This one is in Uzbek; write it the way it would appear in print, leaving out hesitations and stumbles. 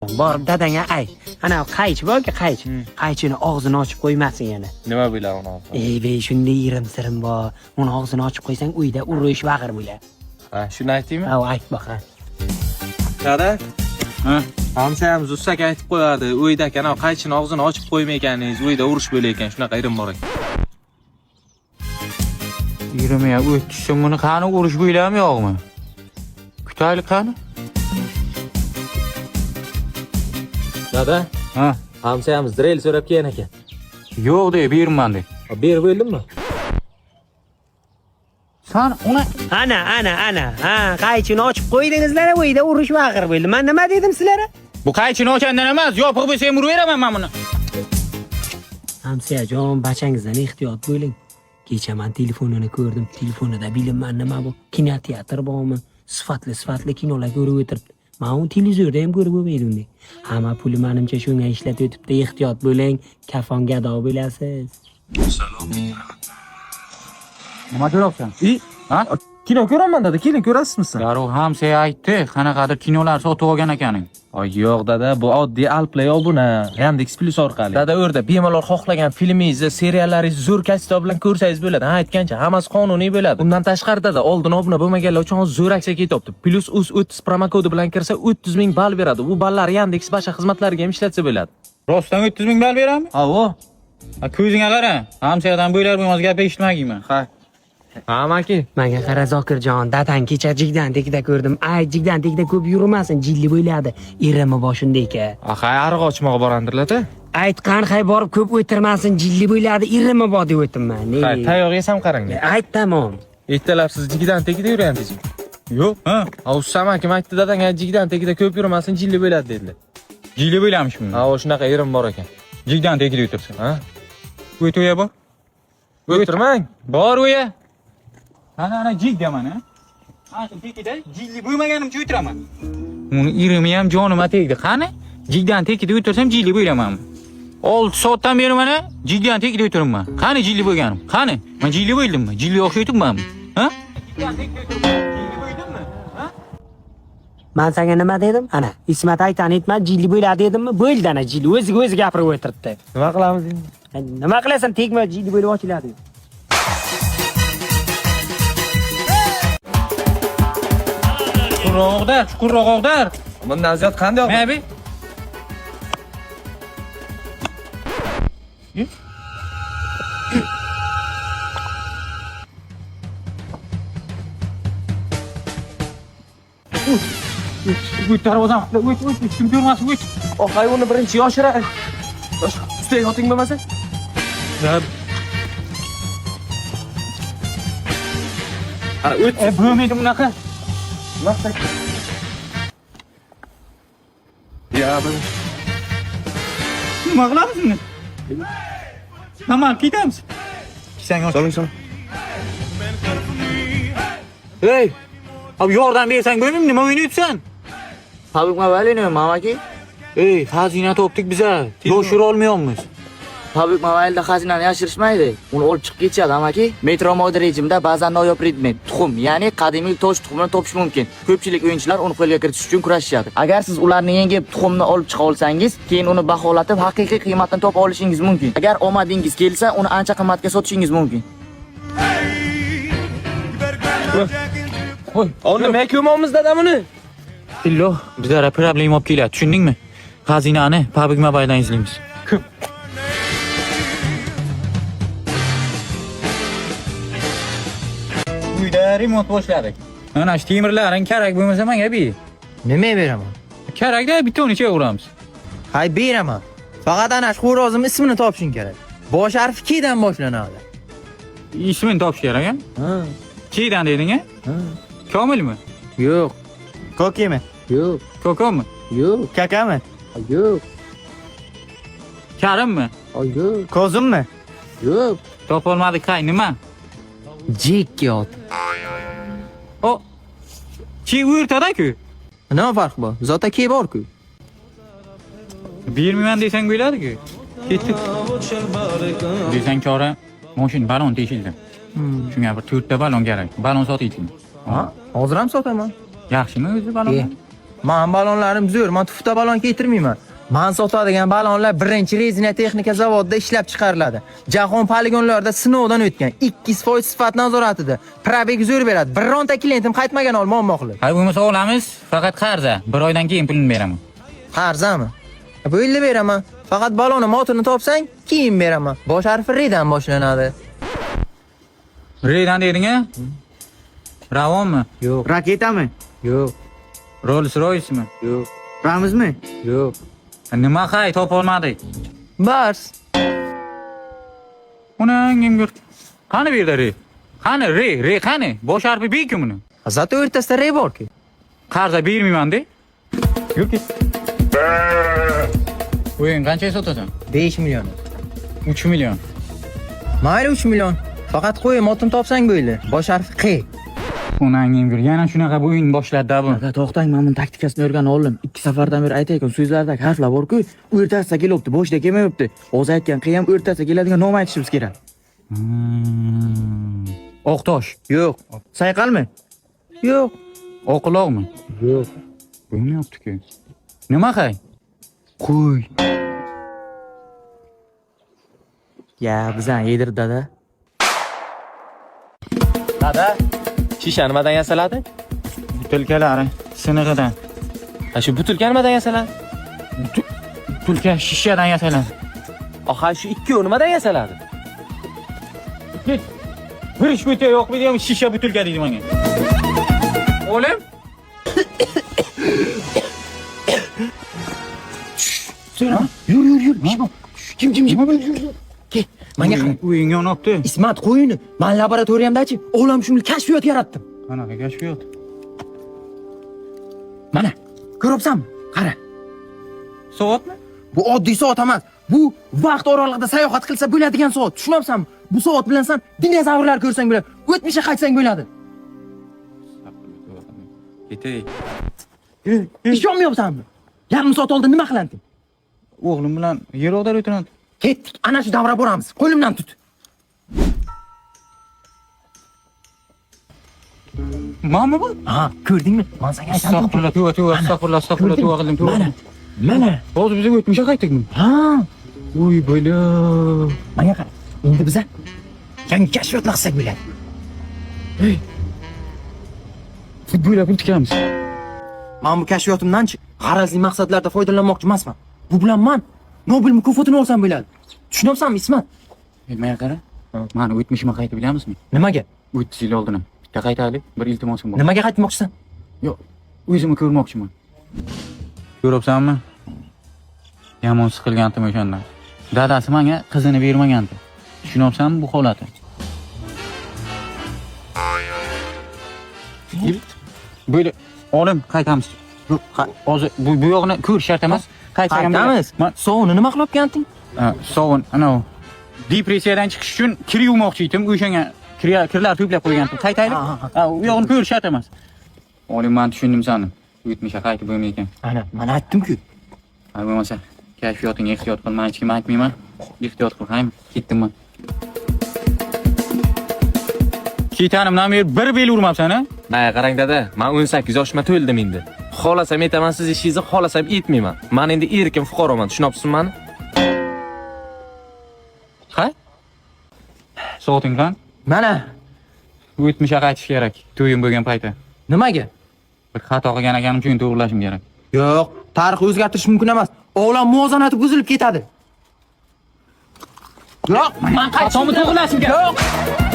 Borib dadangga ay. Ana qaychi borki qaychi. Qaychini og'zini ochib qo'ymasin yana. Nima bilan uni olsa? Bey, shunday irim-sirim bor. Uni og'zini ochib qo'ysang, uyda urush vag'ir bo'ladi. Ha, shuni aytaymi? Ha, ayt bax. Dada? Ha, hamshayamiz ustak aytib qo'yardi. Uyda ekan, qaychini og'zini ochib qo'ymayganingiz, uyda urush bo'layotgan, shunaqa irim bor ekan. Yirmiya o'tishsin buni qani urush bo'ylarmi yo'qmi? Kutaylik qani? Dada? Ha, Hamshayamiz drel so'rab kelgan ekan. yo'q de, berman de. Berib bo'ldimmi? San uni Ana. Ha, qaychini ochib qo'ydingizlar, uyda urush vag'ir bo'ldi. Men nima dedim sizlarga? bu qaychini ochandan emas, yopiq bo'lsa ham uraveraman men buni. Hamsiyajon, bachangizdan ehtiyot bo'ling. Kecha men telefonini ko'rdim. Telefonida bilinman nima bu? Kinoteatr bormi? Sifatli kinolar ko'rib o'tiribdi. Men uni televizorda ham ko'rib bo'lmaydi uni. Hamma puli menimcha shunga ishlatib o'tibdi. Ehtiyot bo'ling, kafon gado bo'lasiz. Nima ko'ryapsan? Ha? Kino ko'raman dada, keling ko'rasizmi siz? Darrov hamsiya aytdi, qanaqadir kinolar sotib olgan ekanning. Yo'q dada, bu oddiy Alplay obuna, Yandex Plus orqali. Dada o'rda bemalol xohlagan filmingizni, seriallaringizni zo'r kassetto bilan ko'rsangiz bo'ladi. Ha, aytgancha, hammasi qonuniy bo'ladi. Undan tashqari dada, oldin obuna bo'lmaganlar uchun zo'r aksiya ketyapti. Plus uz 30 promo kodi bilan kirsa 30 ming ball beradi. Bu ballar Yandex boshqa xizmatlariga ham ishlatsa bo'ladi. Rostdan 30 ming ball berami? Ha, Ko'zingga qara. Hamsiyadan bo'ylar bo'lmas gap eshitmagayman. ha. Ha, maki. Menga qara Zokirjon, dadang kecha jigdan tekida ko'rdim. Ay, jigdan tekida ko'p yurmasin, jilli bo'ladi. Irimi boshindayka. Axay, ariq ochmoqqa borandirlar-da. Aytgan hay borib ko'p o'tirmasin, jilli bo'ladi. Irimi bor deb o'tibman. Ha, tayoq yesam qarang. Ayt tamom. Ertalab siz jigdan tekida yurayapsizmi? Yo'q, ha. Ustam akam aytdi dadang jigdan tekida ko'p yurmasin, jilli bo'ladi dedilar. Jili bo'ylamishmi? Ha, shunaqa irim bor ekan. Jigdan tekida o'tirsin. Ha? O'to'ya bor. O'tirmang. Bor o'ya. Ana jigdaman, ha. Ana tekida jilli bo'lmaganimcha o'tiraman. Uni irimi ham jonima tegdi. Qani? Jigdan tekida o'tirsam jilli bo'ylaman. 6 soatdan beri mana jigdan tekida o'tiribman. Qani jilli bo'lganim? Qani? Men jilli bo'ldimmi? Jilli o'xshaytibmanmi? Ha? Jigdan tekida o'tiribman. Jilli bo'ldimmi? Ha? Men senga nima dedim? Ana, Ismat aytani aytma, jilli bo'ladi dedimmi? Bo'ldi ana jilli. O'zi gapirib o'tiribdi. Nima qilamiz endi? Nima qilasan? Tegma jilli bo'lib ochiladi. Chuqurroq og'dar. Bundan ziyod qanday Mana bu. O't darvozam, o't, kim ko'rmasin, o't. Oqay uni birinchi yoshira. Usta yoting bo'lmasa? Ana o't. Bo'lmaydi bunaqa. Vaqt. Ya ben Nima qilamiz buni? Tamam, ketamiz. Sen soling. Hey! Abi yordam bersang bo'lmaymi? Nima o'ynayapsan? Pabuk Mobile'ni mamaki? Ey, xazina topdik biza. Yoshira olmayapmiz. Pabuk Mobile'da xazinani yashirishmaydi. Uni olib chiqib ketishadi amaki. Metro mod rejimida ba'zan noyob predmet, tuxum, ya'ni qadimiy tosh tuxumini topish mumkin. Ko'pchilik o'yinchilar uni qo'lga kiritish uchun kurashishadi. Agar siz ularni yengib tuxumni olib chiqa olsangiz, keyin uni baholatib haqiqiy qiymatini topib olishingiz mumkin. Agar omadingiz kelsa, uni ancha qimmatga sotishingiz mumkin. Qo'y. Uni men ko'mamiz dadam uni. Illo, bizlar problem olib keladi, tushundingmi? Xazinani Pabuk Mobile'dan izlaymiz. Uyda remont boshladik. Mana shu temirlaring kerak bo'lmasa menga ber. Nima beraman? Kerakda bitta necha uramiz. Hay beraman. Faqat ana shu xo'rozim ismini topishing kerak. Bosh harfi K dan boshlanadi. Ismini topish kerak, ha? Ha. Kdan deding, ha? Komilmi? Yo'q. Kokimi? Yo'q. Kokomi? Yo'q. Kakami? Yo'q. Karimmi? Yo'q. Kozimmi? Yo'q. Topolmadik, qay nima? Jekkiyot. O. Chi o'rtada-ku. Nima farq bor? Zota K bor-ku. Bermayman desang bo'ladi-ku. Ketdik. Desang chora, mashin balon teshildi. Shunga bir 4 ta balon kerak. Balon sotaylikmi? Ha? Hozir ham sotaman. Yaxshimi o'zi balon? Men balonlarim zo'r, men tufta balon keltirmayman. Men sotadigan balonlar birinchi rezina texnika zavodida ishlab chiqariladi. Jahon poligonlarida sinovdan o'tgan, 200% sifat nazoratida. Probeg zo'r beradi. Bironta klientim qaytmagan muammo qilib. Hay bo'lmasa olamiz, faqat qarza. 1 oydan keyin pulini beraman. Qarzami? Bu yilda beraman. Faqat balonni motorini topsang, keyin beraman. Bosh harfi R dan boshlanadi. Reydan deding-a? Ravonmi? Yo'q, Raketami? yo'q, Rolls Royce'mi? yo'q, Ramizmi? yo'q. Nima hay topa olmadik? Bars. Unangim ko'r. Qani bu yerda re? Qani re qani? Bosh harfi B-ku buni. Zato o'rtasida R bor-ku. Qarza bermayman-de. Yur ket. O'yin qanchaga sotasan? 5 million. 3 million. Mayli 3 million. Faqat qo'y, motim topsang bo'ldi. Bosh harfi Q. Unangim ko'r. Yana shunaqa bu o'yin boshladi-da bu. Aka to'xtang, men buni taktikasini o'rganib oldim. 2 safardan beri aytayotgan so'zlardagi harflar bor-ku, o'rtasida kelibdi, boshida kelmayapti. Hozir aytgan Q ham o'rtasida keladigan nom aytishimiz kerak. Oqtosh. Yo'q, Sayqalmi? yo'q, Oqiloqmi? yo'q. Bo'lmayapti-ku. Nima hay? Qo'y. Ya, bizdan yedir dada. Dada, shisha nimadan yasaladi? Butilkalari sinig'idan. Ha shu butilka nimadan yasaladi? Tulka shishadan yasaladi. Aha shu ikkovi nimadan yasaladi? Bir ish bo'ta yo'qmi deyman, shisha butilka deydi menga. O'g'lim? Yur. Kim? Nima bo'ldi? Ke, menga qara. Uying yonibdi. Ismat qo'yini. Men laboratoriyamdachi olam shuni kashfiyot yaratdim. Qanaqa kashfiyot? Mana, ko'ryapsanmi? Qara. Soatmi? Bu oddiy soat emas. Bu vaqt oralig'ida sayohat qilsa bo'ladigan soat. Tushunapsanmi? Bu soat bilan sen dinozavrlar ko'rsang bo'ladi. O'tmishga qaytsang bo'ladi. Ketay. Ishonmayapsanmi? Yarim soat oldin nima qilanding? O'g'lim bilan yer ag'darib o'tiradi. Ketdik. Ana shu davra boramiz. Qo'limdan tut. Mana bu? Ha, ko'rdingmi? Men senga aytaman. Astag'firullah, qildim. Mana. Hozir biz o'tmishga qaytdikmi? Ha, Uy, bola. menga qara. Endi biz yangi kashfiyotlar qilsak bo'ladi. Futbolga pul tikamiz. Men bu kashfiyotimdan-chi g'arazli maqsadlarda foydalanmoqchi emasman. Bu bilan men Nobel mukofotini olsam bo'ladi. Tushunyapsanmi, Ismat? Menga qara. Mana o'tmishimga qaytib bilamizmi? Nimaga? 3 yil oldin. Bitta qaytaylik, bir iltimosim bor. Nimaga qaytmoqchisan? Yo'q, o'zimni ko'rmoqchiman. Ko'ryapsanmi? Yomon siqilgandim o'shandan. Dadasi menga qizini bermagandi. Tushunyapsanmi bu holati? Böyle olim qaytamiz. Yo'q, hozir bu yo'g'ini ko'rish shart emas. Qaytamiz. Sovuni nima qilib kelganting? Sovun, ana depressiyadan chiqish uchun kir yuvmoqchi edim. O'shanga kirlar to'plab qo'ygandim. Qaytaylik. U yo'g'ini ko'rish shart emas. Olim, men tushundim seni. O'tmishga qaytib bo'lmaydi. Ana, men aytdim-ku. Ha, bo'lmasa kashfiyotingga ehtiyot qil. Men hech kimga aytmayman. Ehtiyot qil, haymi? Ketdim men. Ketanimdan beri bir bel urmabsan, ha? Mana qarang dada, men 18 yoshimga to'ldim endi. Xohlasam aytaman siz ishingizni, xohlasam aytmayman. Men endi erkin fuqaroman, tushunyapsizmi meni? Ha? Soating qan? Mana, O'tmishga qaytish kerak. To'yim bo'lgan paytda. nimaga? Bir xato qilgan akanim uchun to'g'rilashim kerak. Yo'q, tarix o'zgartirish mumkin emas. Olam muvozanati buzilib ketadi. Yo'q, men Xatomni to'g'rilashim kerak. Yo'q.